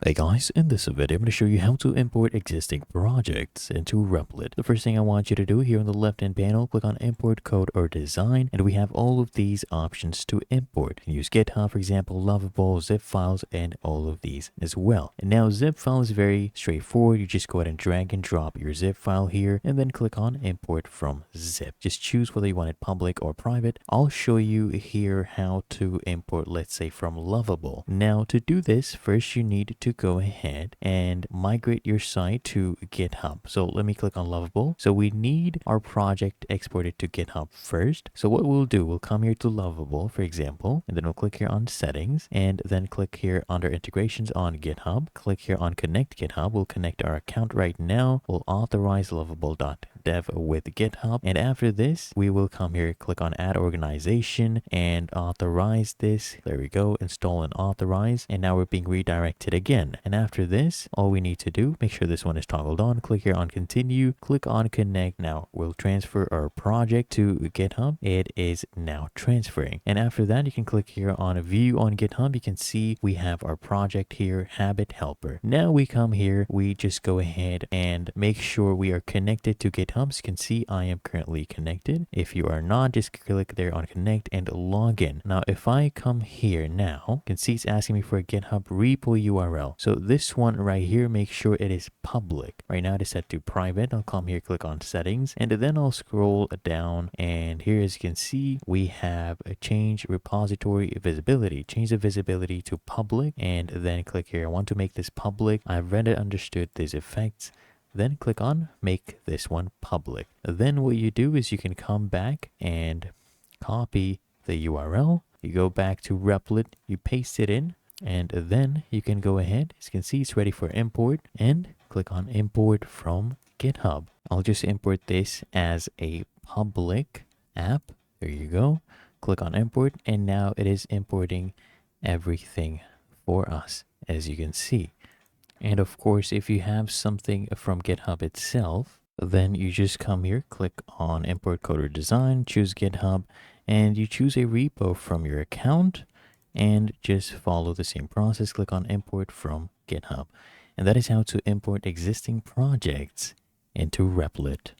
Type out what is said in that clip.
Hey guys, in this video, I'm going to show you how to import existing projects into Replit. The first thing I want you to do here on the left-hand panel, click on Import Code or Design, and we have all of these options to import. You can use GitHub, for example, Lovable, zip files, and all of these as well. And now zip file is very straightforward. You just go ahead and drag and drop your zip file here, and then click on Import from Zip. Just choose whether you want it public or private. I'll show you here how to import, let's say, from Lovable. Now, to do this, first you need to go ahead and migrate your site to GitHub. So let me click on Lovable. So we need our project exported to GitHub first. So what we'll do, we'll come here to Lovable, for example, and then we'll click here on Settings, and then click here under Integrations on GitHub. Click here on Connect GitHub. We'll connect our account right now. We'll authorize lovable.dev with GitHub. And after this, we will come here, click on Add Organization and authorize this. There we go. Install and authorize. And now we're being redirected again. And after this, all we need to do, make sure this one is toggled on, click here on Continue, click on Connect. Now we'll transfer our project to GitHub. It is now transferring. And after that, you can click here on View on GitHub. You can see we have our project here, Habit Helper. Now we come here, we just go ahead and make sure we are connected to GitHub. So you can see I am currently connected. If you are not, just click there on Connect and log in. Now, if I come here now, you can see it's asking me for a GitHub repo URL. So this one right here, make sure it is public. Right now it is set to private. I'll come here, click on Settings, and then I'll scroll down, and here, as you can see, we have a change repository visibility. Change the visibility to public, and then click here. I want to make this public. I've read and understood these effects. Then click on make this one public. Then what you do is you can come back and copy the URL. You go back to Replit, you paste it in, and then you can go ahead. As you can see, it's ready for import, and click on Import from GitHub. I'll just import this as a public app. There you go. Click on Import, and now it is importing everything for us, as you can see. And of course, if you have something from GitHub itself, then you just come here, click on Import Code or Design, choose GitHub, and you choose a repo from your account, and just follow the same process. Click on Import from GitHub. And that is how to import existing projects into Replit.